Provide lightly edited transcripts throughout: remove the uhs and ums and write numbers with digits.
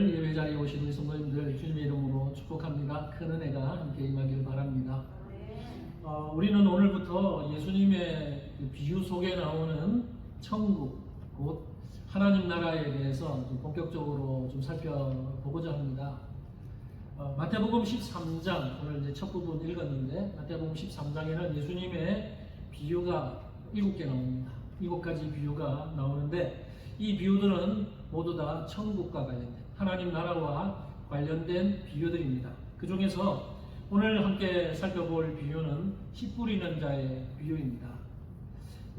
오늘 예배 자리에 오신 우리 성도님들 주님의 이름으로 축복합니다. 큰 은혜가 함께 임하기를 바랍니다. 우리는 오늘부터 예수님의 그 비유 속에 나오는 천국, 곧 하나님 나라에 대해서 좀 본격적으로 좀 살펴보고자 합니다. 마태복음 13장, 오늘 이제 첫 부분 읽었는데, 마태복음 13장에는 예수님의 비유가 7개 나옵니다. 7가지 비유가 나오는데, 이 비유들은 모두 다 천국과 관련된, 하나님 나라와 관련된 비유들입니다. 그 중에서 오늘 함께 살펴볼 비유는 씨 뿌리는 자의 비유입니다.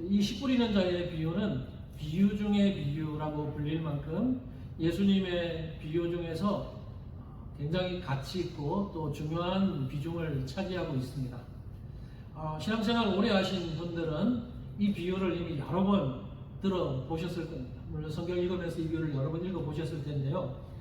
이 씨 뿌리는 자의 비유는 비유 중의 비유라고 불릴 만큼 예수님의 비유 중에서 굉장히 가치 있고 또 중요한 비중을 차지하고 있습니다. 신앙생활 오래 하신 분들은 이 비유를 이미 여러 번 들어보셨을 겁니다. 물론 성경 읽으면서 이 비유를 여러 번 읽어보셨을 텐데요.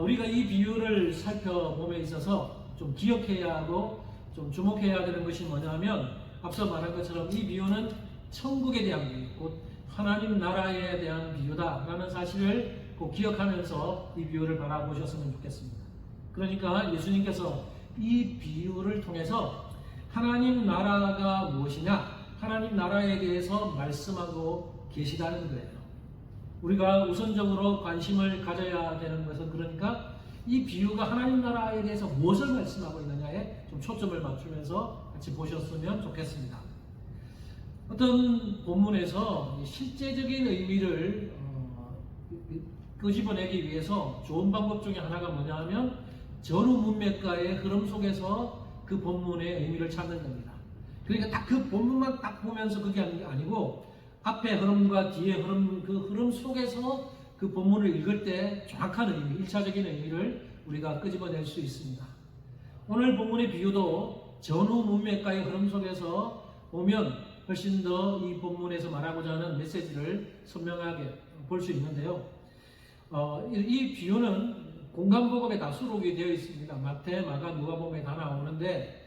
우리가 이 비유를 살펴봄에 있어서 좀 기억해야 하고 좀 주목해야 되는 것이 뭐냐면, 앞서 말한 것처럼 이 비유는 천국에 대한 비유, 곧 하나님 나라에 대한 비유다라는 사실을 꼭 기억하면서 이 비유를 바라보셨으면 좋겠습니다. 그러니까 예수님께서 이 비유를 통해서 하나님 나라가 무엇이냐, 하나님 나라에 대해서 말씀하고 계시다는 거예요. 우리가 우선적으로 관심을 가져야 되는 것은, 그러니까 이 비유가 하나님 나라에 대해서 무엇을 말씀하고 있느냐에 좀 초점을 맞추면서 같이 보셨으면 좋겠습니다. 어떤 본문에서 실제적인 의미를 끄집어내기 위해서 좋은 방법 중에 하나가 뭐냐 하면, 전후 문맥가의 흐름 속에서 그 본문의 의미를 찾는 겁니다. 그러니까 딱 그 본문만 딱 보면서 그게 아니고, 앞에 흐름과 뒤에 흐름, 그 흐름 속에서 그 본문을 읽을 때 정확한 의미, 1차적인 의미를 우리가 끄집어낼 수 있습니다. 오늘 본문의 비유도 전후 문맥가의 흐름 속에서 보면 훨씬 더 이 본문에서 말하고자 하는 메시지를 선명하게 볼 수 있는데요. 이 비유는 공간복음에 다 수록이 되어 있습니다. 마태, 마가, 누가복음에 다 나오는데,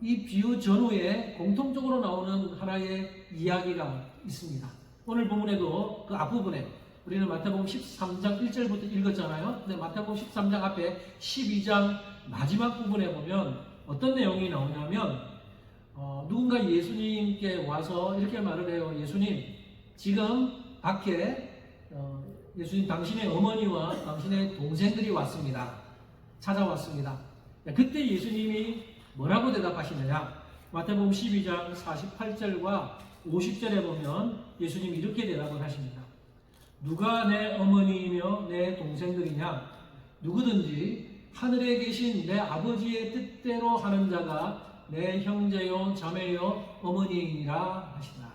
이 비유 전후에 공통적으로 나오는 하나의 이야기가 있습니다. 오늘 본문에도 그 앞부분에, 우리는 마태복음 13장 1절부터 읽었잖아요. 근데 마태복음 13장 앞에 12장 마지막 부분에 보면 어떤 내용이 나오냐면, 누군가 예수님께 와서 이렇게 말을 해요. 예수님, 지금 밖에 예수님 당신의 어머니와 당신의 동생들이 왔습니다. 찾아왔습니다. 그때 예수님이 뭐라고 대답하시느냐? 마태복음 12장 48절과 50절에 보면 예수님이 이렇게 대답을 하십니다. 누가 내 어머니이며 내 동생들이냐? 누구든지 하늘에 계신 내 아버지의 뜻대로 하는 자가 내 형제요 자매요 어머니이니라 하시나.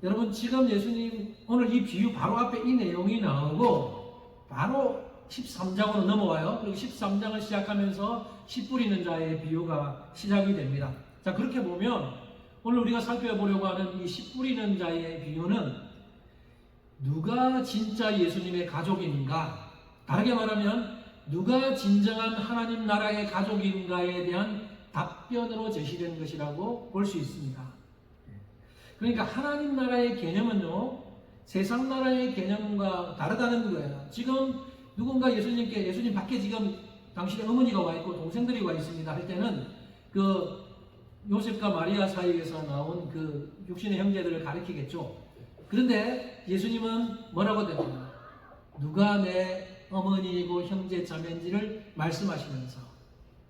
여러분, 지금 예수님 오늘 이 비유 바로 앞에 이 내용이 나오고 바로 13장으로 넘어와요. 그리고 13장을 시작하면서 씨 뿌리는 자의 비유가 시작이 됩니다. 자, 그렇게 보면 오늘 우리가 살펴보려고 하는 이 씨 뿌리는 자의 비유는 누가 진짜 예수님의 가족인가, 다르게 말하면 누가 진정한 하나님 나라의 가족인가에 대한 답변으로 제시된 것이라고 볼 수 있습니다. 그러니까 하나님 나라의 개념은요, 세상 나라의 개념과 다르다는 거예요. 지금 누군가 예수님 밖에 지금 당신의 어머니가 와 있고 동생들이 와 있습니다 할 때는 그 요셉과 마리아 사이에서 나온 그 육신의 형제들을 가리키겠죠. 그런데 예수님은 뭐라고 됩니까? 누가 내 어머니이고 형제 자매인지를 말씀하시면서,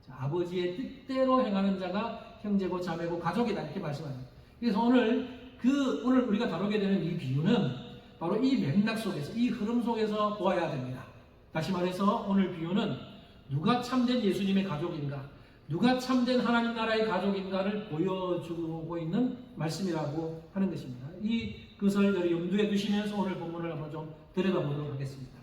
아버지의 뜻대로 행하는 자가 형제고 자매고 가족이다, 이렇게 말씀합니다. 그래서 오늘 우리가 다루게 되는 이 비유는 바로 이 맥락 속에서, 이 흐름 속에서 보아야 됩니다. 다시 말해서 오늘 비유는 누가 참된 예수님의 가족인가, 누가 참된 하나님 나라의 가족인가를 보여주고 있는 말씀이라고 하는 것입니다. 그것을 염두에 두시면서 오늘 본문을 한번 좀 들여다보도록 하겠습니다.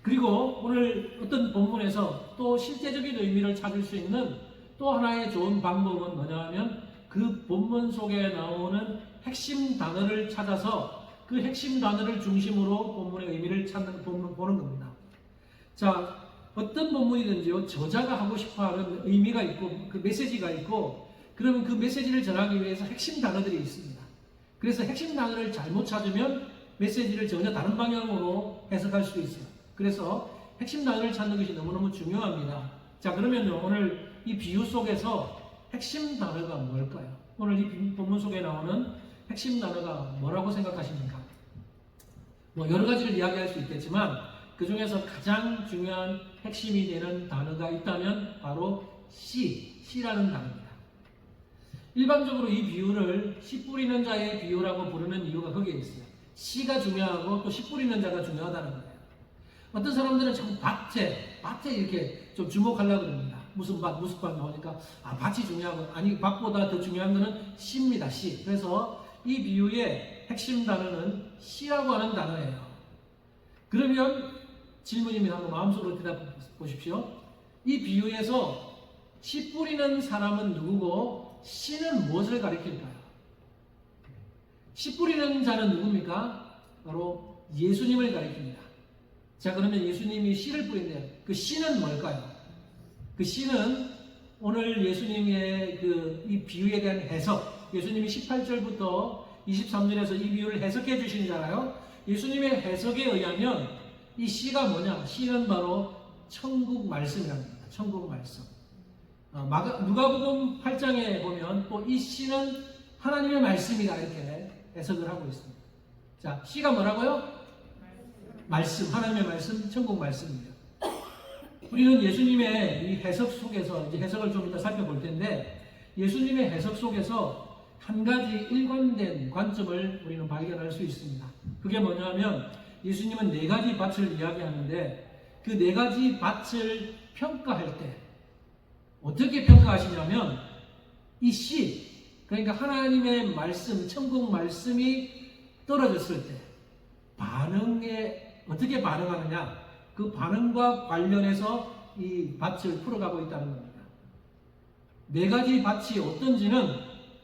그리고 오늘 어떤 본문에서 또 실제적인 의미를 찾을 수 있는 또 하나의 좋은 방법은 뭐냐 하면, 그 본문 속에 나오는 핵심 단어를 찾아서 그 핵심 단어를 중심으로 본문의 의미를 보는 겁니다. 자, 어떤 본문이든지요, 저자가 하고 싶어하는 의미가 있고 그 메시지가 있고, 그러면 그 메시지를 전하기 위해서 핵심 단어들이 있습니다. 그래서 핵심 단어를 잘못 찾으면 메시지를 전혀 다른 방향으로 해석할 수도 있어요. 그래서 핵심 단어를 찾는 것이 너무너무 중요합니다. 자, 그러면요, 오늘 이 비유 속에서 핵심 단어가 뭘까요? 오늘 이 본문 속에 나오는 핵심 단어가 뭐라고 생각하십니까? 뭐 여러 가지를 이야기할 수 있겠지만 그 중에서 가장 중요한 핵심이 되는 단어가 있다면 바로 씨라는 단어입니다. 일반적으로 이 비유를 씨 뿌리는 자의 비유라고 부르는 이유가 거기에 있어요. 씨가 중요하고 또 씨 뿌리는 자가 중요하다는 거예요. 어떤 사람들은 자꾸 밭에 이렇게 좀 주목하려고 그럽니다. 무슨 밭 나오니까 밭이 중요하고, 아니 밭보다 더 중요한 것은 씨입니다. 씨. 그래서 이 비유의 핵심 단어는 씨라고 하는 단어예요. 그러면 질문입니다. 한번 마음속으로 대답해 보십시오. 이 비유에서 씨 뿌리는 사람은 누구고 씨는 무엇을 가리킬까요? 씨 뿌리는 자는 누굽니까? 바로 예수님을 가리킵니다. 자, 그러면 예수님이 씨를 뿌린대요. 그 씨는 뭘까요? 그 씨는 오늘 예수님의 이 비유에 대한 해석, 예수님이 18절부터 23절에서 이 비유를 해석해 주시잖아요. 예수님의 해석에 의하면 이 씨가 뭐냐? 씨는 바로 천국 말씀이랍니다. 천국 말씀. 누가복음 8장에 보면 또 이 씨는 하나님의 말씀이다 이렇게 해석을 하고 있습니다. 자, 씨가 뭐라고요? 말씀, 하나님의 말씀, 천국 말씀입니다. 우리는 예수님의 이 해석 속에서 이제 해석을 좀 이따 살펴볼 텐데 예수님의 해석 속에서 한 가지 일관된 관점을 우리는 발견할 수 있습니다. 그게 뭐냐면 예수님은 네 가지 밭을 이야기하는데 그 네 가지 밭을 평가할 때 어떻게 평가하시냐면 이 씨, 그러니까 하나님의 말씀, 천국 말씀이 떨어졌을 때 반응에 어떻게 반응하느냐, 그 반응과 관련해서 이 밭을 풀어가고 있다는 겁니다. 네 가지 밭이 어떤지는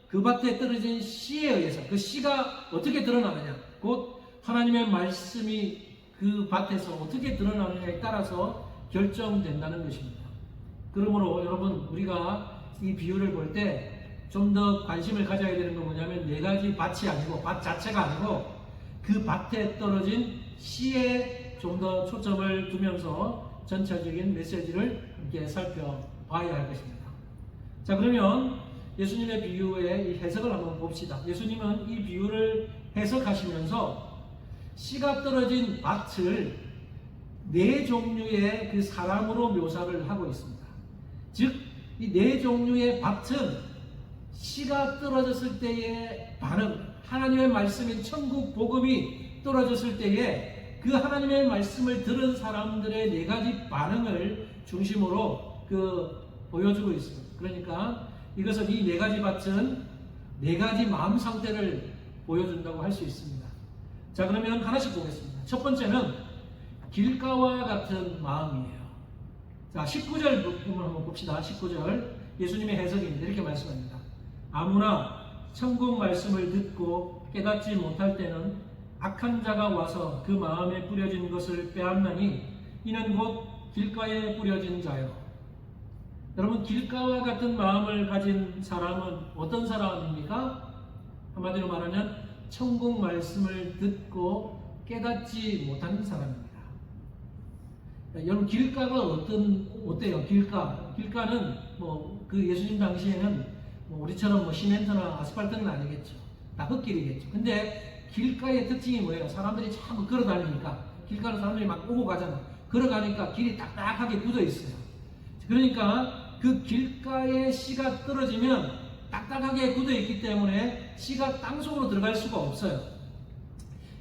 그 밭에 떨어진 씨에 의해서, 그 씨가 어떻게 드러나느냐, 곧 하나님의 말씀이 그 밭에서 어떻게 드러나느냐에 따라서 결정된다는 것입니다. 그러므로 여러분, 우리가 이 비유를 볼 때 좀 더 관심을 가져야 되는 건 뭐냐면 네 가지 밭이 아니고, 밭 자체가 아니고 그 밭에 떨어진 씨에 좀 더 초점을 두면서 전체적인 메시지를 함께 살펴봐야 할 것입니다. 자, 그러면 예수님의 비유의 이 해석을 한번 봅시다. 예수님은 이 비유를 해석하시면서 씨가 떨어진 밭을 네 종류의 그 사람으로 묘사를 하고 있습니다. 즉, 이 네 종류의 밭은 씨가 떨어졌을 때의 반응, 하나님의 말씀인 천국 복음이 떨어졌을 때에 그 하나님의 말씀을 들은 사람들의 네 가지 반응을 중심으로 보여주고 있습니다. 그러니까 이것은 이 네 가지 밭은 네 가지 마음 상태를 보여준다고 할 수 있습니다. 자, 그러면 하나씩 보겠습니다. 첫 번째는 길가와 같은 마음이에요. 자, 19절 부분 한번 봅시다. 19절 예수님의 해석입니다. 이렇게 말씀합니다. 아무나 천국 말씀을 듣고 깨닫지 못할 때는 악한 자가 와서 그 마음에 뿌려진 것을 빼앗나니 이는 곧 길가에 뿌려진 자요. 여러분, 길가와 같은 마음을 가진 사람은 어떤 사람입니까? 한마디로 말하면 천국 말씀을 듣고 깨닫지 못하는 사람입니다. 여러분, 길가가 어때요? 길가는 예수님 당시에는 우리처럼 시멘트나 아스팔트는 아니겠죠. 다 흙길이겠죠. 근데 길가의 특징이 뭐예요? 사람들이 자꾸 걸어 다니니까, 길가로 사람들이 막 오고 가잖아. 걸어가니까 길이 딱딱하게 굳어 있어요. 그러니까 그 길가에 씨가 떨어지면 딱딱하게 굳어 있기 때문에 씨가 땅속으로 들어갈 수가 없어요.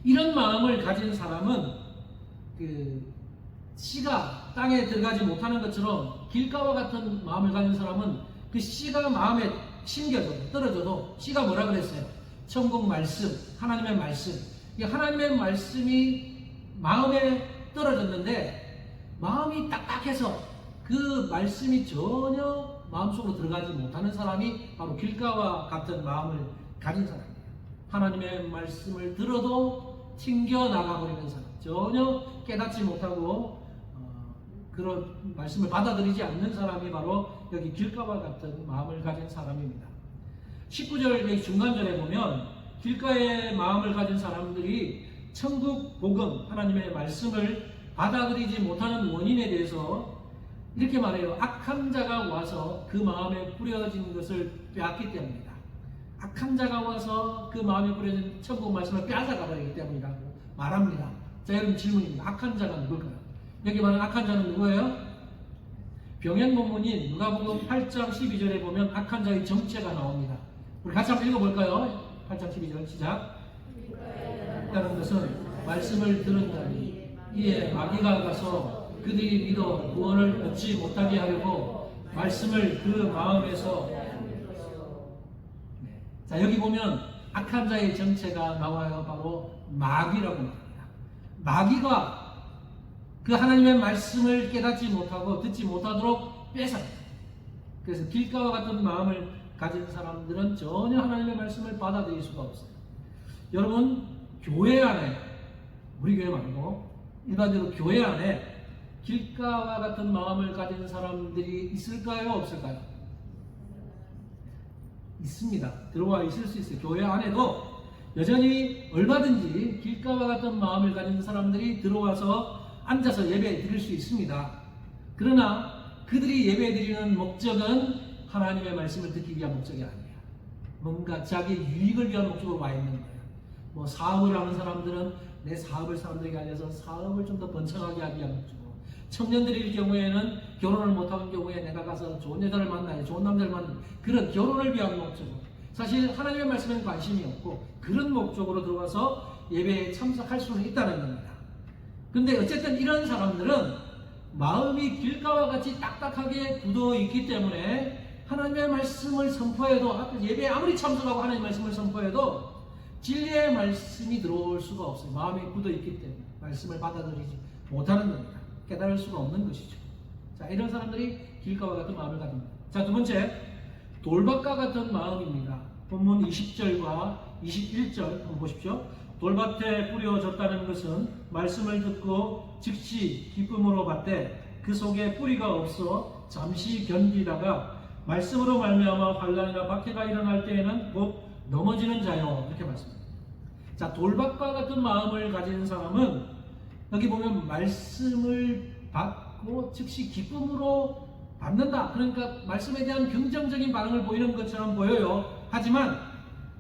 이런 마음을 가진 사람은 씨가 땅에 들어가지 못하는 것처럼 길가와 같은 마음을 가진 사람은 그 씨가 마음에 심겨져도 떨어져도 씨가 뭐라 그랬어요? 천국 말씀, 하나님의 말씀. 이 하나님의 말씀이 마음에 떨어졌는데 마음이 딱딱해서 그 말씀이 전혀 마음속으로 들어가지 못하는 사람이 바로 길가와 같은 마음을 가진 사람이에요. 하나님의 말씀을 들어도 튕겨나가버리는 사람, 전혀 깨닫지 못하고 그런 말씀을 받아들이지 않는 사람이 바로 여기 길가와 같은 마음을 가진 사람입니다. 19절 중간절에 보면 길가의 마음을 가진 사람들이 천국 복음, 하나님의 말씀을 받아들이지 못하는 원인에 대해서 이렇게 말해요. 악한 자가 와서 그 마음에 뿌려진 것을 빼앗기 때문이다. 악한 자가 와서 그 마음에 뿌려진 천국 말씀을 빼앗아가 버리기 때문이라고 말합니다. 자, 여러분 질문입니다. 악한 자가 누굴까요? 여기 말하는 악한 자는 누구예요? 병행 본문인 누가복음 8장 12절에 보면 악한 자의 정체가 나옵니다. 우리 같이 한번 읽어볼까요? 8장 12절 시작. 라는 것은 말씀을 들은다니 이에 마귀가 가서 그들이 믿어 구원을 얻지 못하게 하려고 말씀을 그 마음에서 자, 여기 보면 악한 자의 정체가 나와요. 바로 마귀라고 말합니다. 마귀가 그 하나님의 말씀을 깨닫지 못하고 듣지 못하도록 뺏어요. 그래서 길가와 같은 마음을 가진 사람들은 전혀 하나님의 말씀을 받아들일 수가 없어요. 여러분, 교회 안에, 우리 교회 말고 일반적으로 교회 안에 길가와 같은 마음을 가진 사람들이 있을까요? 없을까요? 있습니다. 들어와 있을 수 있어요. 교회 안에도 여전히 얼마든지 길가와 같은 마음을 가진 사람들이 들어와서 앉아서 예배 드릴 수 있습니다. 그러나 그들이 예배 드리는 목적은 하나님의 말씀을 듣기 위한 목적이 아니에요. 뭔가 자기 유익을 위한 목적으로 와 있는 거예요. 뭐 사업을 하는 사람들은 내 사업을 사람들에게 알려서 사업을 좀 더 번창하게 하기 위한 목적으로, 청년들일 경우에는 결혼을 못하는 경우에 내가 가서 좋은 여자를 만나야 좋은 남자를 만나야 그런 결혼을 위한 목적으로, 사실 하나님의 말씀에는 관심이 없고 그런 목적으로 들어와서 예배에 참석할 수는 있다는 겁니다. 근데 어쨌든 이런 사람들은 마음이 길가와 같이 딱딱하게 굳어 있기 때문에 하나님의 말씀을 선포해도, 예배에 아무리 참석하고 하나님의 말씀을 선포해도 진리의 말씀이 들어올 수가 없어요. 마음이 굳어 있기 때문에 말씀을 받아들이지 못하는 겁니다. 깨달을 수가 없는 것이죠. 자, 이런 사람들이 길가와 같은 마음을 가집니다. 자, 두 번째, 돌밭과 같은 마음입니다. 본문 20절과 21절 한번 보십시오. 돌밭에 뿌려졌다는 것은 말씀을 듣고 즉시 기쁨으로 받되 그 속에 뿌리가 없어 잠시 견디다가 말씀으로 말미암아 환난이나 박해가 일어날 때에는 곧 넘어지는 자요. 이렇게 말씀합니다. 자, 돌밭과 같은 마음을 가진 사람은 여기 보면 말씀을 받고 즉시 기쁨으로 받는다. 그러니까 말씀에 대한 긍정적인 반응을 보이는 것처럼 보여요. 하지만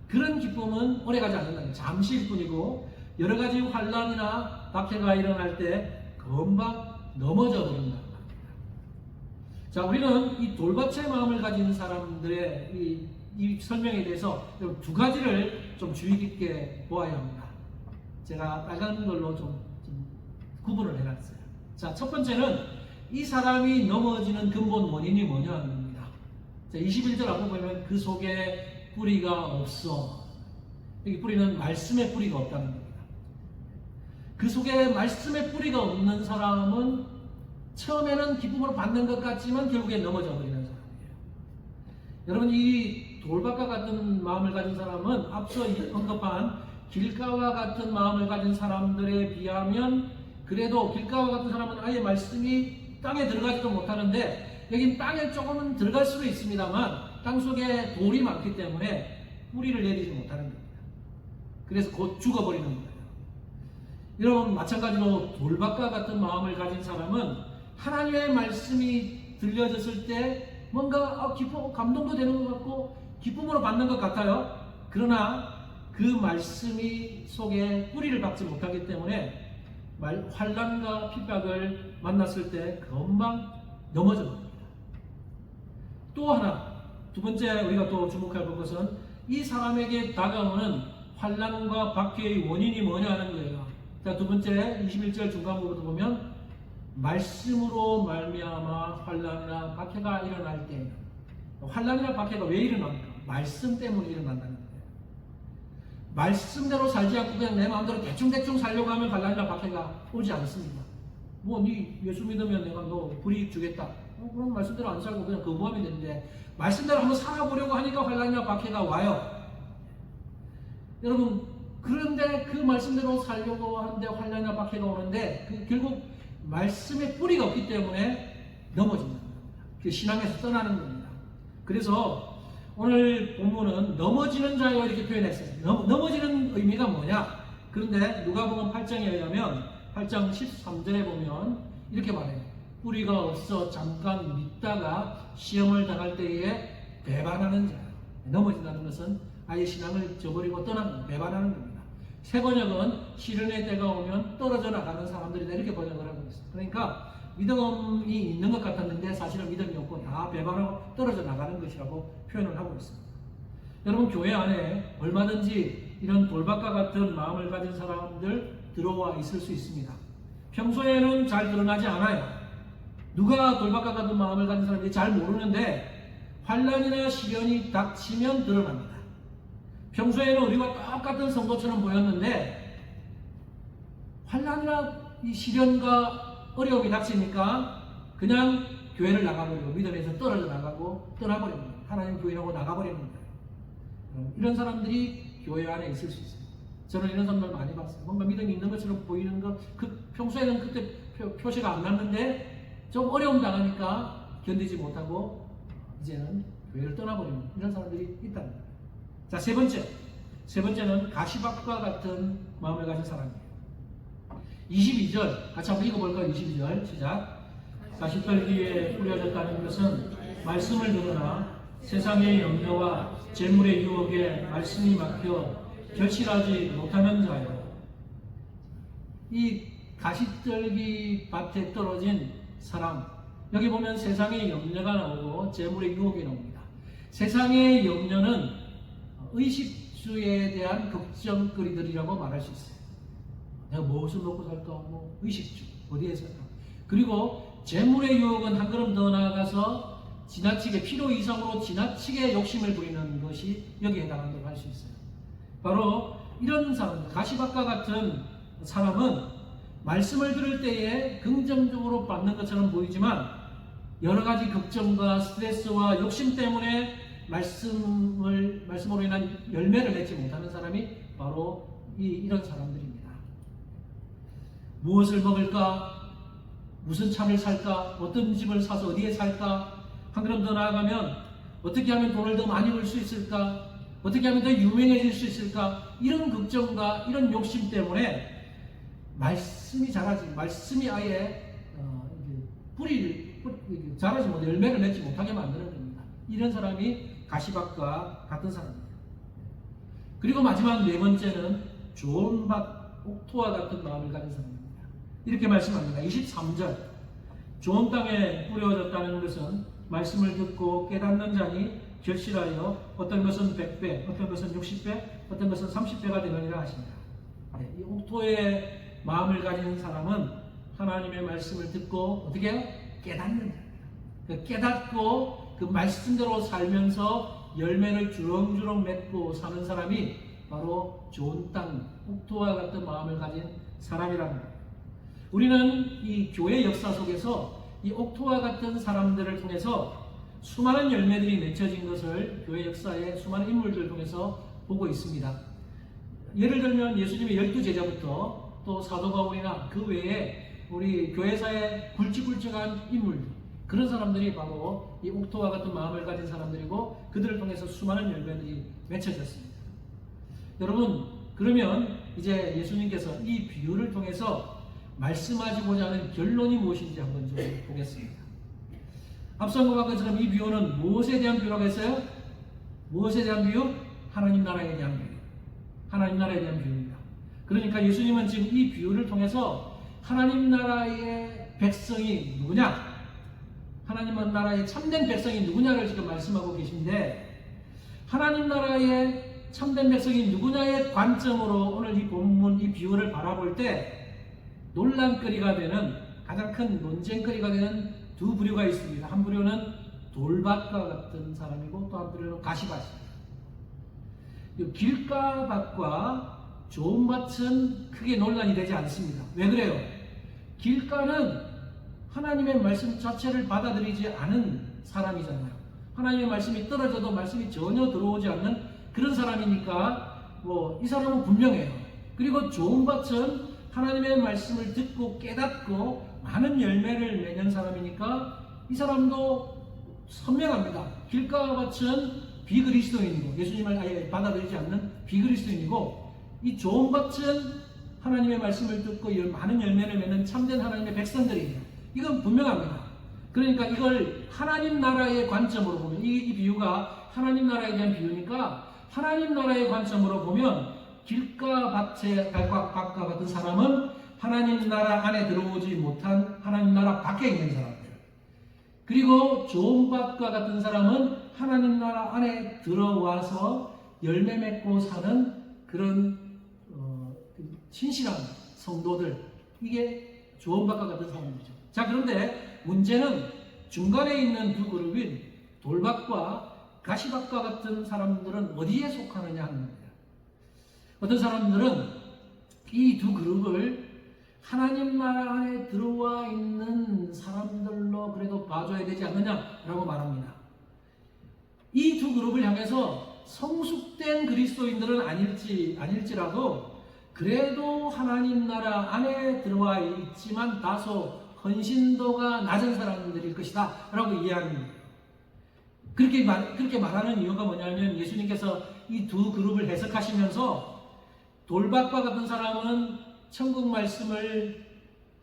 그런 기쁨은 오래가지 않는다. 잠시일 뿐이고 여러 가지 환난이나 박해가 일어날 때 금방 넘어져 버린다. 자, 우리는 이 돌밭의 마음을 가진 사람들의 이 설명에 대해서 두 가지를 좀 주의 깊게 보아야 합니다. 제가 빨간 걸로 좀 구분을 해놨어요. 자, 첫 번째는 이 사람이 넘어지는 근본 원인이 뭐냐는 겁니다. 자, 21절 앞에 보면 그 속에 뿌리가 없어. 여기 뿌리는 말씀의 뿌리가 없다는 겁니다. 그 속에 말씀의 뿌리가 없는 사람은 처음에는 기쁨으로 받는 것 같지만 결국에 넘어져 버리는 사람이에요. 여러분, 이 돌밭과 같은 마음을 가진 사람은 앞서 언급한 길가와 같은 마음을 가진 사람들에 비하면 그래도 길가와 같은 사람은 아예 말씀이 땅에 들어가지도 못하는데 여긴 땅에 조금은 들어갈 수도 있습니다만 땅 속에 돌이 많기 때문에 뿌리를 내리지 못하는 겁니다. 그래서 곧 죽어버리는 거예요. 여러분, 마찬가지로 돌밭과 같은 마음을 가진 사람은 하나님의 말씀이 들려졌을 때 뭔가 기뻐, 감동도 되는 것 같고 기쁨으로 받는 것 같아요. 그러나 그 말씀이 속에 뿌리를 박지 못하기 때문에 환난과 핍박을 만났을 때 금방 넘어져 버립니다. 또 하나, 두 번째 우리가 또 주목할 것은 이 사람에게 다가오는 환난과 박해의 원인이 뭐냐 하는 거예요. 자, 두 번째 21절 중간부터 보면 말씀으로 말미암아 환난이나 박해가 일어날 때, 환난이나 박해가 왜 일어납니까? 말씀 때문에 일어난다는 거예요. 말씀대로 살지 않고 그냥 내 마음대로 대충대충 살려고 하면 환난이나 박해가 오지 않습니다. 뭐 네 예수 믿으면 내가 너 불이익 주겠다. 그럼 말씀대로 안 살고 그냥 거부하면 되는데 말씀대로 한번 살아보려고 하니까 환난이나 박해가 와요. 여러분, 그런데 그 말씀대로 살려고 하는데 환난이나 박해가 오는데 결국 말씀의 뿌리가 없기 때문에 넘어진다는 겁니다. 그 신앙에서 떠나는 겁니다. 그래서 오늘 본문은 넘어지는 자요 이렇게 표현했어요. 넘어지는 의미가 뭐냐? 그 그런데 누가복음 8장에 의하면 8장 13절에 보면 이렇게 말해요. 뿌리가 없어 잠깐 믿다가 시험을 당할 때에 배반하는 자. 넘어진다는 것은 아예 신앙을 저버리고 떠나는, 배반하는 겁니다. 새 번역은 시련의 때가 오면 떨어져 나가는 사람들이다, 이렇게 번역을 하고 있어요. 그러니까 믿음이 있는 것 같았는데 사실은 믿음이 없고 다 배반하고 떨어져 나가는 것이라고 표현을 하고 있습니다. 여러분, 교회 안에 얼마든지 이런 돌박과 같은 마음을 가진 사람들 들어와 있을 수 있습니다. 평소에는 잘 드러나지 않아요. 누가 돌박과 같은 마음을 가진 사람인지 잘 모르는데 환난이나 시련이 닥치면 드러납니다. 평소에는 우리가 똑같은 성도처럼 보였는데 환난이나 이 시련과 어려움이 닥치니까 그냥 교회를 나가버리고 믿음에서 떨어져 나가고 떠나버립니다. 하나님 부인하고 나가버리는 거예요. 이런 사람들이 교회 안에 있을 수 있어요. 저는 이런 사람들 많이 봤어요. 뭔가 믿음이 있는 것처럼 보이는 거, 평소에는 그때 표시가 안 났는데 좀 어려움 당하니까 견디지 못하고 이제는 교회를 떠나버리는 이런 사람들이 있다는 거예요. 자, 세 번째는 가시밭과 같은 마음을 가진 사람이에요. 22절 같이 한번 읽어볼까요? 22절 시작. 가시떨기에 뿌려졌다는 것은 말씀을 들으나 세상의 염려와 재물의 유혹에 말씀이 막혀 결실하지 못하는 자요. 이 가시떨기 밭에 떨어진 사람, 여기 보면 세상의 염려가 나오고 재물의 유혹이 나옵니다. 세상의 염려는 의식주에 대한 걱정거리들이라고 말할 수 있어요. 내가 무엇을 먹고 살까? 의식주, 어디에 살까? 그리고 재물의 유혹은 한 걸음 더 나아가서 지나치게, 필요 이상으로 지나치게 욕심을 부리는 것이 여기에 해당한다고 할 수 있어요. 바로 이런 사람들, 가시밭과 같은 사람은 말씀을 들을 때에 긍정적으로 받는 것처럼 보이지만 여러 가지 걱정과 스트레스와 욕심 때문에 말씀으로 인한 열매를 맺지 못하는 사람이 바로 이런 사람들입니다. 무엇을 먹을까? 무슨 차를 살까? 어떤 집을 사서 어디에 살까? 한 걸음 더 나아가면 어떻게 하면 돈을 더 많이 벌 수 있을까? 어떻게 하면 더 유명해질 수 있을까? 이런 걱정과 이런 욕심 때문에 말씀이 자라지, 말씀이 아예 뿌리를 자라지 못해 열매를 맺지 못하게 만드는 겁니다. 이런 사람이 가시밭과 같은 사람입니다. 그리고 마지막 네 번째는 좋은 밭, 옥토와 같은 마음을 가진 사람입니다. 이렇게 말씀합니다. 23절. 좋은 땅에 뿌려졌다는 것은 말씀을 듣고 깨닫는 자니 결실하여 어떤 것은 100배, 어떤 것은 60배, 어떤 것은 30배가 되느니라 하십니다. 이 옥토의 마음을 가진 사람은 하나님의 말씀을 듣고 어떻게 해요? 깨닫는 자입니다. 깨닫고 그 말씀대로 살면서 열매를 주렁주렁 맺고 사는 사람이 바로 좋은 땅, 옥토와 같은 마음을 가진 사람이라는 거예요. 우리는 이 교회 역사 속에서 이 옥토와 같은 사람들을 통해서 수많은 열매들이 맺혀진 것을 교회 역사의 수많은 인물들을 통해서 보고 있습니다. 예를 들면 예수님의 12제자부터 또 사도 바울이나 그 외에 우리 교회사에 굵직굵직한 인물들, 그런 사람들이 바로 이 옥토와 같은 마음을 가진 사람들이고 그들을 통해서 수많은 열매들이 맺혀졌습니다. 여러분, 그러면 이제 예수님께서 이 비유를 통해서 말씀하시고자 하는 결론이 무엇인지 한번 좀 보겠습니다. 앞서 한 것처럼 이 비유는 무엇에 대한 비유라고 했어요? 무엇에 대한 비유? 하나님 나라에 대한 비유. 하나님 나라에 대한 비유입니다. 그러니까 예수님은 지금 이 비유를 통해서 하나님 나라의 백성이 누구냐? 하나님 나라의 참된 백성이 누구냐를 지금 말씀하고 계신데, 하나님 나라의 참된 백성이 누구냐의 관점으로 오늘 이 본문, 이 비유를 바라볼 때 논란거리가 되는, 가장 큰 논쟁거리가 되는 두 부류가 있습니다. 한 부류는 돌밭과 같은 사람이고 또 한 부류는 가시밭입니다. 길가밭과 좋은 밭은 크게 논란이 되지 않습니다. 왜 그래요? 길가는 하나님의 말씀 자체를 받아들이지 않은 사람이잖아요. 하나님의 말씀이 떨어져도 말씀이 전혀 들어오지 않는 그런 사람이니까 이 사람은 분명해요. 그리고 좋은 밭은 하나님의 말씀을 듣고 깨닫고 많은 열매를 맺는 사람이니까 이 사람도 선명합니다. 길가밭은 비그리스도인이고 예수님을 아예 받아들이지 않는 비그리스도인이고, 이 좋은 밭은 하나님의 말씀을 듣고 많은 열매를 맺는 참된 하나님의 백성들이에요. 이건 분명합니다. 그러니까 이걸 하나님 나라의 관점으로 보면, 이 비유가 하나님 나라에 대한 비유니까 하나님 나라의 관점으로 보면 길가 밭과 같은 사람은 하나님 나라 안에 들어오지 못한 하나님 나라 밖에 있는 사람들, 그리고 좋은 밭과 같은 사람은 하나님 나라 안에 들어와서 열매 맺고 사는 그런 신실한 성도들, 이게 좋은 밭과 같은 사람들이죠. 자, 그런데 문제는 중간에 있는 두 그룹인 돌밭과 가시밭과 같은 사람들은 어디에 속하느냐 하는 겁니다. 어떤 사람들은 이 두 그룹을 하나님 나라 안에 들어와 있는 사람들로 그래도 봐줘야 되지 않느냐라고 말합니다. 이 두 그룹을 향해서 성숙된 그리스도인들은 아닐지라도 그래도 하나님 나라 안에 들어와 있지만 다소 헌신도가 낮은 사람들일 것이다 라고 이해하는 거예요. 그렇게 말하는 이유가 뭐냐면, 예수님께서 이 두 그룹을 해석하시면서 돌밭과 같은 사람은 천국 말씀을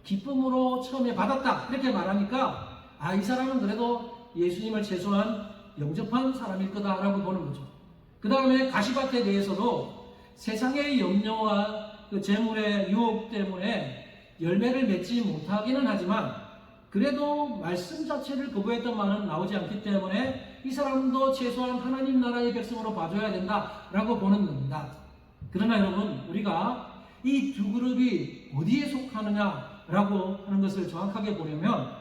기쁨으로 처음에 받았다 이렇게 말하니까, 이 사람은 그래도 예수님을 최소한 영접한 사람일 거다라고 보는 거죠. 그 다음에 가시밭에 대해서도 세상의 염려와 그 재물의 유혹 때문에 열매를 맺지 못하기는 하지만 그래도 말씀 자체를 거부했던 말은 나오지 않기 때문에 이 사람도 최소한 하나님 나라의 백성으로 봐줘야 된다라고 보는 겁니다. 그러나 여러분, 우리가 이 두 그룹이 어디에 속하느냐라고 하는 것을 정확하게 보려면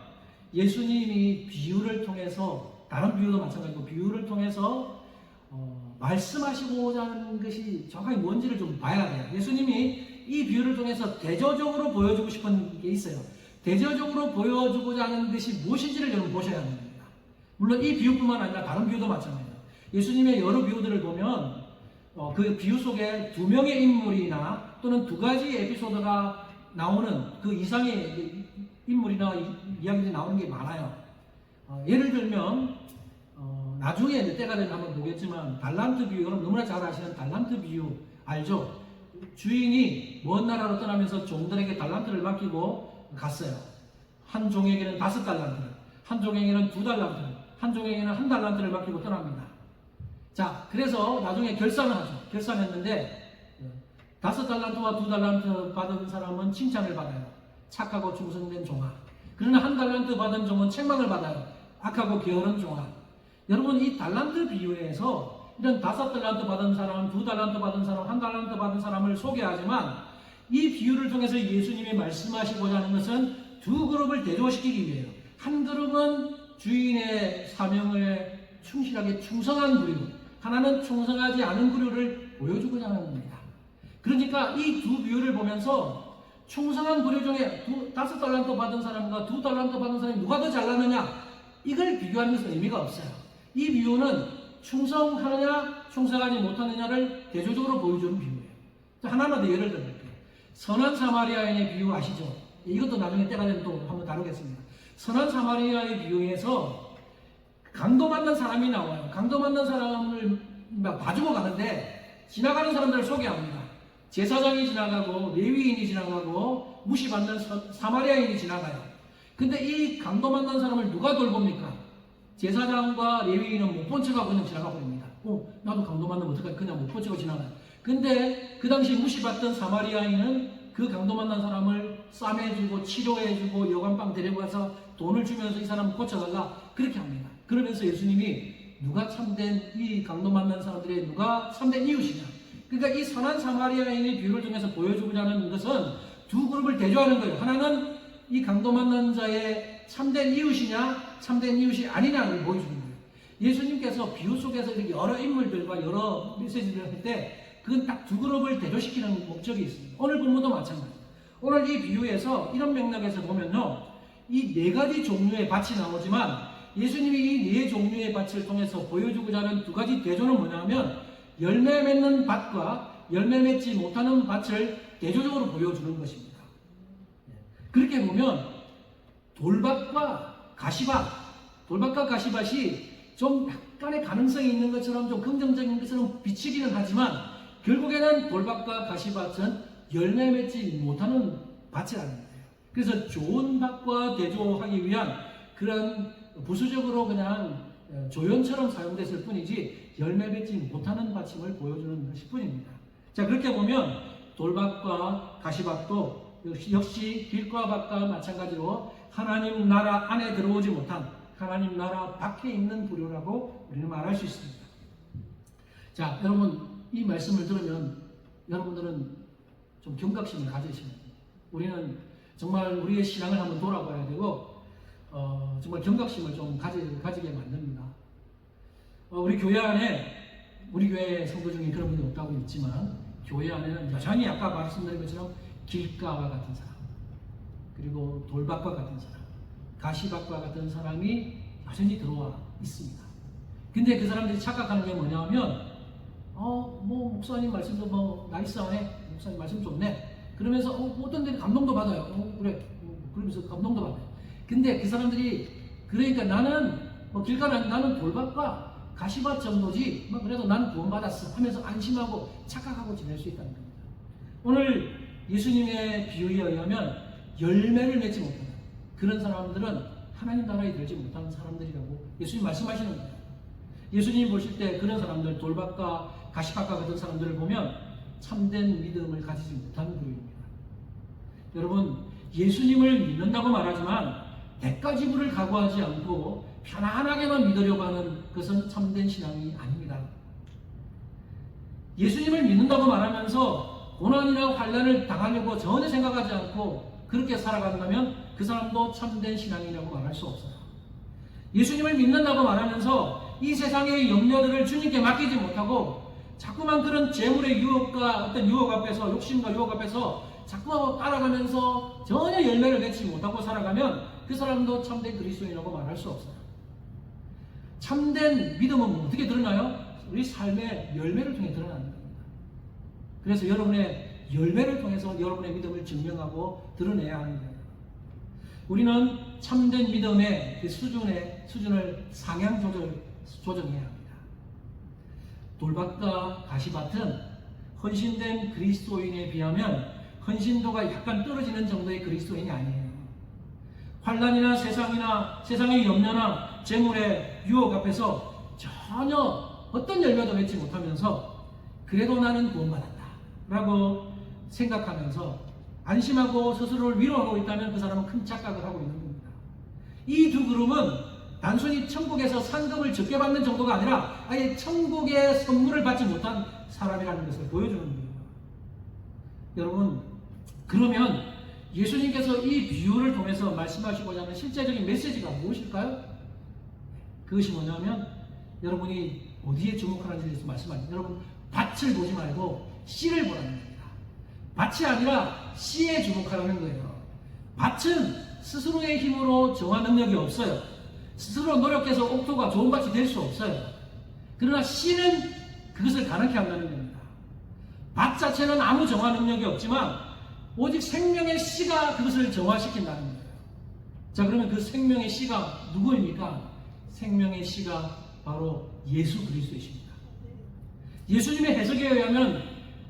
예수님이 비유를 통해서, 다른 비유도 마찬가지고 비유를 통해서 말씀하시고자 하는 것이 정확하게 뭔지를 좀 봐야 돼요. 예수님이 이 비유를 통해서 대조적으로 보여주고 싶은 게 있어요. 대조적으로 보여주고자 하는 것이 무엇인지를 여러분 보셔야 합니다. 물론 이 비유뿐만 아니라 다른 비유도 마찬가지예요. 예수님의 여러 비유들을 보면 그 비유 속에 두 명의 인물이나 또는 두 가지 에피소드가 나오는 그 이상의 인물이나 이야기들이 나오는 게 많아요. 예를 들면 나중에 이제 때가 되면 한번 보겠지만, 달란트 비유, 여러분 너무나 잘 아시는 달란트 비유 알죠? 주인이 먼 나라로 떠나면서 종들에게 달란트를 맡기고 갔어요. 한 종에게는 5달란트를, 한 종에게는 2달란트를, 한 종에게는 1달란트를 맡기고 떠납니다. 자, 그래서 나중에 결산을 하죠. 결산했는데 5달란트와 2달란트 받은 사람은 칭찬을 받아요. 착하고 충성된 종아. 그러나 1달란트 받은 종은 책망을 받아요. 악하고 게으른 종아. 여러분, 이 달란트 비유에서 이런 5달란트 받은 사람, 2달란트 받은 사람, 1달란트 받은 사람을 소개하지만, 이 비유를 통해서 예수님이 말씀하시고자 하는 것은 두 그룹을 대조시키기 위해요. 한 그룹은 주인의 사명을 충실하게 충성한 부류, 하나는 충성하지 않은 부류를 보여주고자 하는 겁니다. 그러니까 이 두 비유를 보면서 충성한 부류 중에 5달란트 받은 사람과 2달란트 받은 사람이 누가 더 잘나느냐, 이걸 비교하는 것은 의미가 없어요. 이 비유는 충성하느냐 충성하지 못하느냐를 대조적으로 보여주는 비유예요. 하나만 더 예를 들어볼게요. 선한 사마리아인의 비유 아시죠? 이것도 나중에 때가 되면 또 한번 다루겠습니다. 선한 사마리아의 비유에서 강도 맞는 사람이 나와요. 강도 맞는 사람을 봐주고 가는데 지나가는 사람들을 소개합니다. 제사장이 지나가고 레위인이 지나가고 무시받는 사마리아인이 지나가요. 근데 이 강도 맞는 사람을 누가 돌봅니까? 제사장과 레위인은 못 본 척하고 그냥 지나가 버립니다. 나도 강도 만나면 어떡하지? 그냥 못 본 척하고 지나가요. 근데 그 당시 무시받던 사마리아인은 그 강도 만난 사람을 싸매주고 치료해주고 여관방 데려가서 돈을 주면서 이 사람 고쳐달라 그렇게 합니다. 그러면서 예수님이 누가 참된 이 강도 만난 사람들의 누가 참된 이웃이냐, 그러니까 이 선한 사마리아인의 비유를 통해서 보여주고자 하는 것은 두 그룹을 대조하는 거예요. 하나는 이 강도 만난 자의 참된 이웃이냐 참된 이웃이 아니냐를 보여주는 거예요. 예수님께서 비유 속에서 이렇게 여러 인물들과 여러 메시지를 할 때 그건 딱 두 그룹을 대조시키는 목적이 있습니다. 오늘 본문도 마찬가지예요. 오늘 이 비유에서 이런 맥락에서 보면요, 이 네 가지 종류의 밭이 나오지만 예수님이 이 네 종류의 밭을 통해서 보여주고자 하는 두 가지 대조는 뭐냐면 열매 맺는 밭과 열매 맺지 못하는 밭을 대조적으로 보여주는 것입니다. 그렇게 보면 돌밭과 가시밭이 좀 약간의 가능성이 있는 것처럼 좀 긍정적인 것처럼 비치기는 하지만 결국에는 돌밭과 가시밭은 열매 맺지 못하는 밭이라는 거예요. 그래서 좋은 밭과 대조하기 위한 그런 부수적으로 그냥 조연처럼 사용됐을 뿐이지 열매 맺지 못하는 밭임을 보여주는 것일 뿐입니다. 자, 그렇게 보면 돌밭과 가시밭도 역시 길과 밭과 마찬가지로 하나님 나라 안에 들어오지 못한 하나님 나라 밖에 있는 부류라고 우리는 말할 수 있습니다. 자, 여러분 이 말씀을 들으면 여러분들은 좀 경각심을 가지시면 우리는 정말 우리의 신앙을 한번 돌아봐야 되고 정말 경각심을 좀 가지게 만듭니다. 우리 교회 안에 우리 교회 성도 중에 그런 분이 없다고 있지만 교회 안에는 여전히 아까 말씀드린 것처럼 길가와 같은 사람, 그리고 돌밭과 같은 사람, 가시밭과 같은 사람이 여전히 들어와 있습니다. 근데 그 사람들이 착각하는 게 뭐냐면 뭐 목사님 말씀도 뭐 나이스하네, 목사님 말씀 좋네, 그러면서 어떤 데는 감동도 받아요. 그래, 그러면서 감동도 받아요. 근데 그 사람들이 그러니까 나는 길가는 나는 돌밭과 가시밭 정도지 그래도 난 구원받았어 하면서 안심하고 착각하고 지낼 수 있다는 겁니다. 오늘 예수님의 비유에 의하면 열매를 맺지 못하는 그런 사람들은 하나님 나라에 들지 못하는 사람들이라고 예수님 말씀하시는 거예요. 예수님이 보실 때 그런 사람들, 돌밭과 가시밭과 같은 사람들을 보면 참된 믿음을 가지지 못하는 부류입니다. 여러분, 예수님을 믿는다고 말하지만 대가지불을 각오하지 않고 편안하게만 믿으려고 하는 것은 참된 신앙이 아닙니다. 예수님을 믿는다고 말하면서 고난이나 환난을 당하려고 전혀 생각하지 않고 그렇게 살아간다면 그 사람도 참된 신앙이라고 말할 수 없어요. 예수님을 믿는다고 말하면서 이 세상의 염려들을 주님께 맡기지 못하고 자꾸만 그런 재물의 유혹과 어떤 유혹 앞에서, 욕심과 유혹 앞에서 자꾸 따라가면서 전혀 열매를 맺지 못하고 살아가면 그 사람도 참된 그리스도인이라고 말할 수 없어요. 참된 믿음은 어떻게 드러나요? 우리 삶의 열매를 통해 드러나는 겁니다. 그래서 여러분의 열매를 통해서 여러분의 믿음을 증명하고 드러내야 하는 거예요. 우리는 참된 믿음의 그 수준을 상향 조정해야 합니다. 돌밭과 가시밭은 헌신된 그리스도인에 비하면 헌신도가 약간 떨어지는 정도의 그리스도인이 아니에요. 환난이나 세상의 염려나 재물의 유혹 앞에서 전혀 어떤 열매도 맺지 못하면서 그래도 나는 구원받았다 라고 생각하면서 안심하고 스스로를 위로하고 있다면 그 사람은 큰 착각을 하고 있는 겁니다. 이 두 그룹은 단순히 천국에서 상급을 적게 받는 정도가 아니라 아예 천국의 선물을 받지 못한 사람이라는 것을 보여주는 거예요. 여러분, 그러면 예수님께서 이 비유를 통해서 말씀하시고자 하는 실제적인 메시지가 무엇일까요? 그것이 뭐냐면 여러분이 어디에 주목하는지에 대해서 말씀하십니다. 여러분, 밭을 보지 말고 씨를 보라는 겁니다. 밭이 아니라 씨에 주목하라는 거예요. 밭은 스스로의 힘으로 정한 능력이 없어요. 스스로 노력해서 옥토가 좋은 밭이 될 수 없어요. 그러나 씨는 그것을 가능케 한다는 겁니다. 밭 자체는 아무 정화 능력이 없지만 오직 생명의 씨가 그것을 정화시킨다는 거예요. 자, 그러면 그 생명의 씨가 누구입니까? 생명의 씨가 바로 예수 그리스도이십니다. 예수님의 해석에 의하면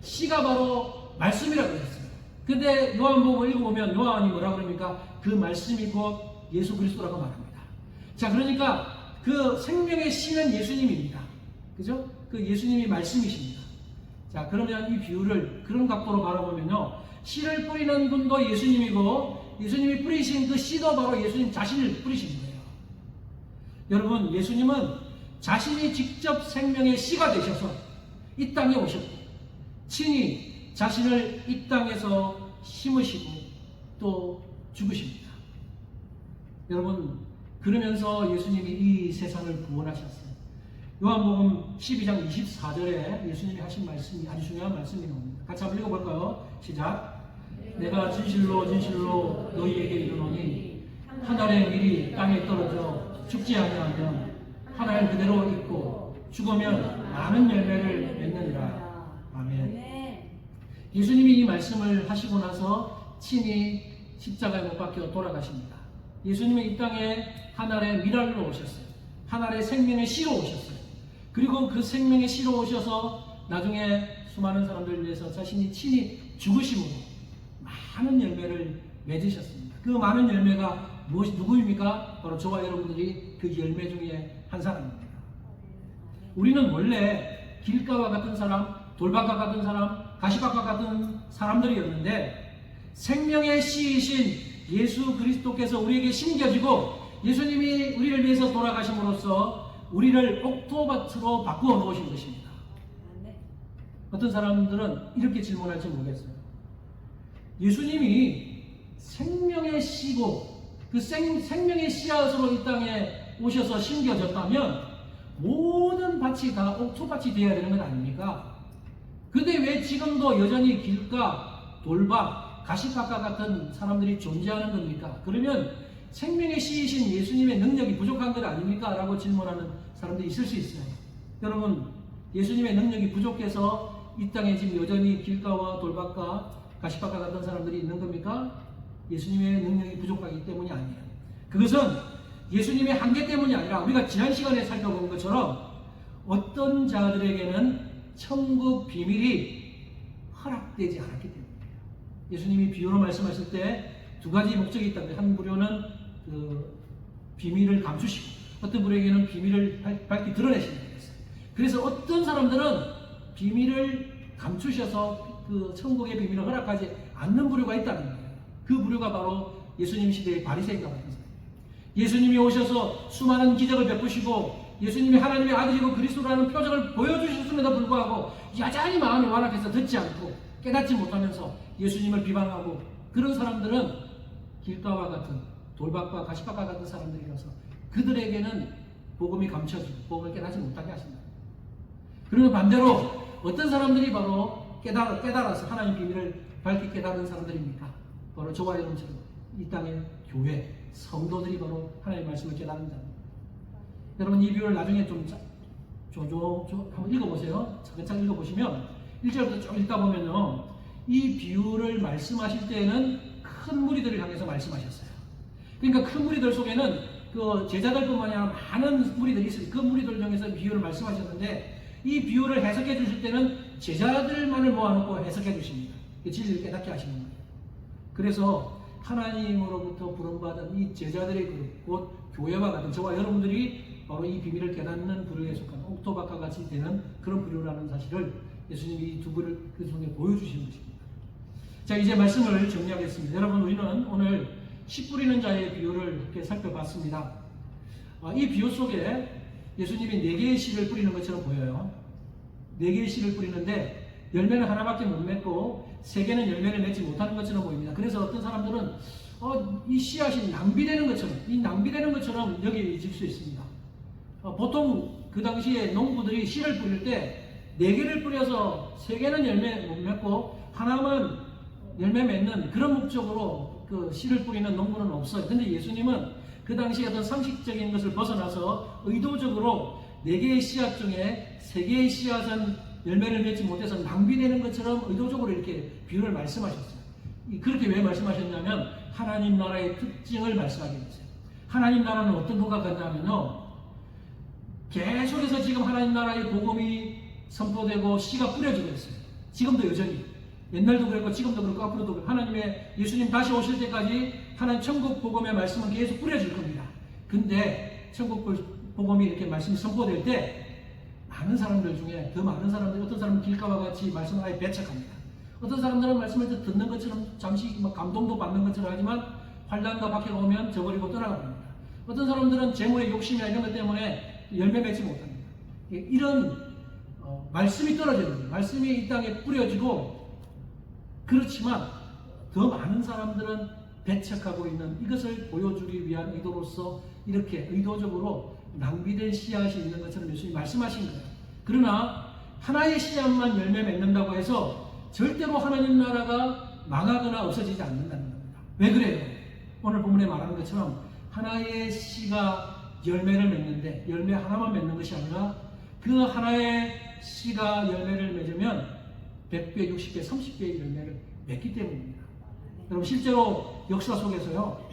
씨가 바로 말씀이라고 했습니다. 근데 요한복음을 읽어보면 요한이 뭐라 그럽니까? 그 말씀이 곧 예수 그리스도라고 말합니다. 자, 그러니까 그 생명의 씨는 예수님입니다. 그죠? 그 예수님이 말씀이십니다. 자, 그러면 이 비유를 그런 각도로 바라보면요, 씨를 뿌리는 분도 예수님이고 예수님이 뿌리신 그 씨도 바로 예수님 자신을 뿌리신 거예요. 여러분, 예수님은 자신이 직접 생명의 씨가 되셔서 이 땅에 오셨고 친히 자신을 이 땅에서 심으시고 또 죽으십니다. 여러분, 그러면서 예수님이 이 세상을 구원하셨어요. 요한복음 12장 24절에 예수님이 하신 말씀이 아주 중요한 말씀이 나옵니다. 같이 한번 읽어볼까요? 시작. 내가 진실로 진실로 너희에게 이르노니 한 알의 밀이 땅에 떨어져 죽지 아니하면 한 알 그대로 있고 죽으면 많은 열매를 맺느니라. 아멘. 예수님이 이 말씀을 하시고 나서 친히 십자가에 못 박혀 돌아가십니다. 예수님이 이 땅에 한 알의 밀알로 오셨어요. 한 알의 생명의 씨로 오셨어요. 그리고 그 생명의 씨로 오셔서 나중에 수많은 사람들을 위해서 자신이 친히 죽으심으로 많은 열매를 맺으셨습니다. 그 많은 열매가 누구입니까? 바로 저와 여러분들이 그 열매 중에 한 사람입니다. 우리는 원래 길가와 같은 사람, 돌밭과 같은 사람, 가시밭과 같은 사람들이었는데 생명의 씨이신 예수 그리스도께서 우리에게 심겨지고 예수님이 우리를 위해서 돌아가심으로써 우리를 옥토밭으로 바꾸어 놓으신 것입니다. 어떤 사람들은 이렇게 질문할지 모르겠어요. 예수님이 생명의 씨고 그 생명의 씨앗으로 이 땅에 오셔서 심겨졌다면 모든 밭이 다 옥토밭이 되어야 되는 것 아닙니까? 근데 왜 지금도 여전히 길가, 돌밭, 가시밭과 같은 사람들이 존재하는 겁니까? 그러면 생명의 씨이신 예수님의 능력이 부족한 것 아닙니까? 라고 질문하는 사람들이 있을 수 있어요. 여러분, 예수님의 능력이 부족해서 이 땅에 지금 여전히 길가와 돌밭과 가시밭과 같은 사람들이 있는 겁니까? 예수님의 능력이 부족하기 때문이 아니에요. 그것은 예수님의 한계 때문이 아니라 우리가 지난 시간에 살펴본 것처럼 어떤 자들에게는 천국 비밀이 허락되지 않았기 때문이에요. 예수님이 비유로 말씀하실 때 두 가지 목적이 있다는데 한 부류는 그 비밀을 감추시고 어떤 부류에게는 비밀을 밝히 드러내시는 거였어요. 그래서 어떤 사람들은 비밀을 감추셔서 그 천국의 비밀을 허락하지 않는 부류가 있다는 거예요. 그 부류가 바로 예수님 시대의 바리새인과 같은 사람이에요. 예수님이 오셔서 수많은 기적을 베푸시고 예수님이 하나님의 아들이고 그리스도라는 표적을 보여주셨음에도 불구하고 여전히 마음이 완악해서 듣지 않고 깨닫지 못하면서 예수님을 비방하고 그런 사람들은 길가와 같은 돌밭과 가시밭과 같은 사람들이라서 그들에게는 복음이 감춰지고 복음을 깨닫지 못하게 하십니다. 그리고 반대로 어떤 사람들이 바로 깨달아서 하나님 비밀을 밝히 깨달은 사람들입니까? 바로 저와 여러분처럼 이 땅의 교회, 성도들이 바로 하나님의 말씀을 깨닫는 자입니다. 여러분 이 비유를 나중에 좀 한번 읽어보세요. 차근차근 읽어보시면 1절부터 좀 읽다 보면요. 이 비유를 말씀하실 때에는 큰 무리들을 향해서 말씀하셨어요. 그러니까 큰 무리들 속에는 그 제자들뿐만 아니라 많은 무리들이 있어요. 그 무리들 중에서 비유를 말씀하셨는데 이 비유를 해석해 주실 때는 제자들만을 모아놓고 해석해 주십니다. 진리를 깨닫게 하시는 거예요. 그래서 하나님으로부터 부름받은 이 제자들의 그룹, 곧 교회와 같은 저와 여러분들이 바로 이 비밀을 깨닫는 부류에 속한 옥토밭과 같이 되는 그런 부류라는 사실을 예수님이 이 두 부를 그 중에 보여주시는 것입니다. 자, 이제 말씀을 정리하겠습니다. 여러분, 우리는 오늘 씨 뿌리는 자의 비유를 이렇게 살펴봤습니다. 이 비유 속에 예수님이 4개의 씨를 뿌리는 것처럼 보여요. 4개의 씨를 뿌리는데 열매는 하나밖에 못 맺고 3개는 열매를 맺지 못하는 것처럼 보입니다. 그래서 어떤 사람들은 이 씨앗이 낭비되는 것처럼 여겨질 수 있습니다. 보통 그 당시에 농부들이 씨를 뿌릴 때 4개를 뿌려서 3개는 열매 못 맺고 하나만 열매 맺는 그런 목적으로 그 씨를 뿌리는 농부는 없어요. 근데 예수님은 그 당시에 어떤 상식적인 것을 벗어나서 의도적으로 4개의 씨앗 중에 3개의 씨앗은 열매를 맺지 못해서 낭비되는 것처럼 의도적으로 이렇게 비유를 말씀하셨어요. 그렇게 왜 말씀하셨냐면 하나님 나라의 특징을 말씀하게 됐어요. 하나님 나라는 어떤 것과 같냐면요. 계속해서 지금 하나님 나라의 복음이 선포되고 씨가 뿌려지고 있어요. 지금도 여전히. 옛날도 그랬고 지금도 그렇고 앞으로도 그렇고 하나님의 예수님 다시 오실 때까지 하나님 천국 복음의 말씀은 계속 뿌려질 겁니다. 근데 천국 복음이 이렇게 말씀이 선포될 때 많은 사람들 중에 더 많은 사람들, 어떤 사람은 길가와 같이 말씀을 아예 배척합니다. 어떤 사람들은 말씀을 듣는 것처럼 잠시 감동도 받는 것처럼 하지만 환난과 박해가 오면 저버리고 떠나가 버립니다. 어떤 사람들은 재물의 욕심이나 이런 것 때문에 열매 맺지 못합니다. 이런 말씀이 떨어지는 거예요. 말씀이 이 땅에 뿌려지고 그렇지만 더 많은 사람들은 배척하고 있는 이것을 보여주기 위한 의도로서 이렇게 의도적으로 낭비된 씨앗이 있는 것처럼 예수님이 말씀하신 거예요. 그러나 하나의 씨앗만 열매 맺는다고 해서 절대로 하나님 나라가 망하거나 없어지지 않는다는 겁니다. 왜 그래요? 오늘 본문에 말하는 것처럼 하나의 씨가 열매를 맺는데 열매 하나만 맺는 것이 아니라 그 하나의 씨가 열매를 맺으면 100배, 60배, 30배의 열매를 맺기 때문입니다. 여러분 실제로 역사 속에서요.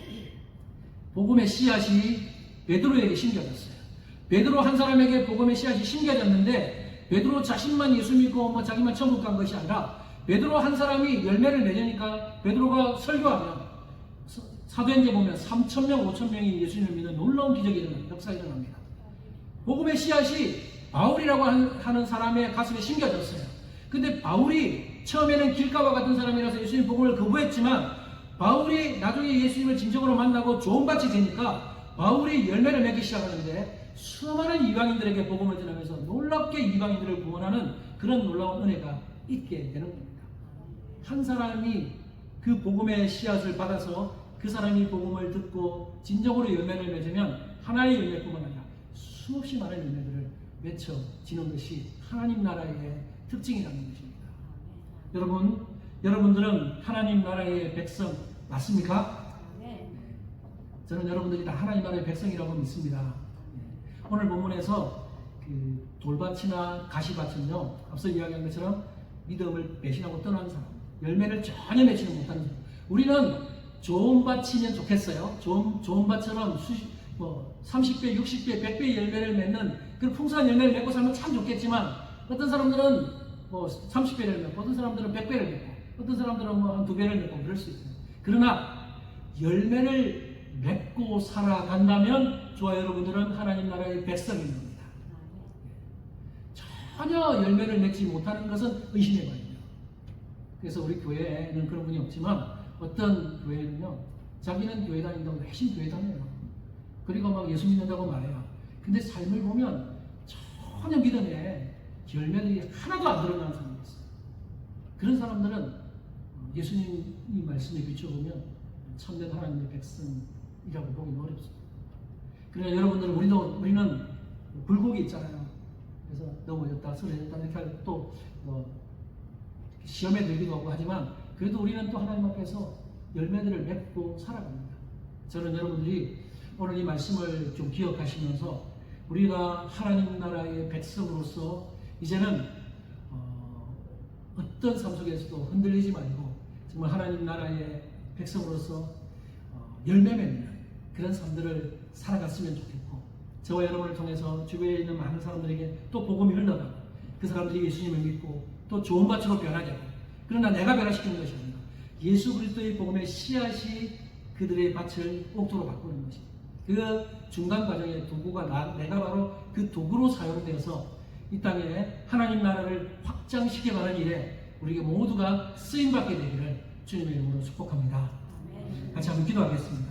복음의 씨앗이 베드로에게 심겨졌어요. 베드로 한 사람에게 복음의 씨앗이 심겨졌는데 베드로 자신만 예수 믿고 자기만 천국 간 것이 아니라 베드로 한 사람이 열매를 맺으니까 베드로가 설교하면 사도행전 보면 3,000명, 5,000명이 예수님을 믿는 놀라운 기적이 일어납니다. 역사가 일어납니다. 복음의 씨앗이 바울이라고 하는 사람의 가슴에 심겨졌어요. 근데 바울이 처음에는 길가와 같은 사람이라서 예수님 복음을 거부했지만 바울이 나중에 예수님을 진정으로 만나고 좋은 밭이 되니까 바울이 열매를 맺기 시작하는데 수많은 이방인들에게 복음을 전하면서 놀랍게 이방인들을 구원하는 그런 놀라운 은혜가 있게 되는 겁니다. 한 사람이 그 복음의 씨앗을 받아서 그 사람이 복음을 듣고 진정으로 열매를 맺으면 하나의 열매뿐만 아니라 수없이 많은 열매들을 맺혀지는 것이 하나님 나라의 특징이라는 것입니다. 여러분들은 하나님 나라의 백성 맞습니까? 저는 여러분들이 다 하나님 나라의 백성이라고 믿습니다. 오늘 본문에서 그 돌밭이나 가시밭은요, 앞서 이야기한 것처럼 믿음을 배신하고 떠난 사람, 열매를 전혀 맺지는 못하는 사람. 우리는 좋은 밭이면 좋겠어요. 좋은 밭처럼 30배, 60배, 100배 열매를 맺는 그런 풍성한 열매를 맺고 살면 참 좋겠지만 어떤 사람들은 30배를 맺고 어떤 사람들은 100배를 맺고 어떤 사람들은 한 2배를 맺고 그럴 수 있어요. 그러나 열매를 맺고 살아간다면 저와 여러분들은 하나님 나라의 백성인 겁니다. 전혀 열매를 맺지 못하는 것은 의심의 거예요. 그래서 우리 교회에는 그런 분이 없지만 어떤 교회는요, 자기는 교회 다닌다고 열심히 교회 다녀요. 그리고 막 예수 믿는다고 말해요. 근데 삶을 보면 전혀 믿음에 열매들이 하나도 안 드러나는 사람이 있어요. 그런 사람들은 예수님이 말씀에 비춰보면 참된 하나님의 백성이라고 보기 어렵습니다. 그러나 여러분들 우리는 굴곡이 있잖아요. 그래서 넘어졌다 쓰러졌다 이렇게 하고 또 시험에 들기도 하고 하지만 그래도 우리는 또 하나님 앞에서 열매들을 맺고 살아갑니다. 저는 여러분들이 오늘 이 말씀을 좀 기억하시면서 우리가 하나님 나라의 백성으로서 이제는 어떤 삶 속에서도 흔들리지 말고 정말 하나님 나라의 백성으로서 열매 맺는 그런 삶들을 살아갔으면 좋겠고, 저와 여러분을 통해서 주변에 있는 많은 사람들에게 또 복음이 흘러가고 그 사람들이 예수님을 믿고 또 좋은 밭으로 변하게 하고, 그러나 내가 변화시키는 것이 아니라 예수 그리스도의 복음의 씨앗이 그들의 밭을 옥토로 바꾸는 것입니다. 그 중간 과정의 도구가 내가 바로 그 도구로 사용되어서 이 땅에 하나님 나라를 확장시켜가는 일에 우리가 모두가 쓰임받게 되기를 주님의 이름으로 축복합니다. 같이 한번 기도하겠습니다.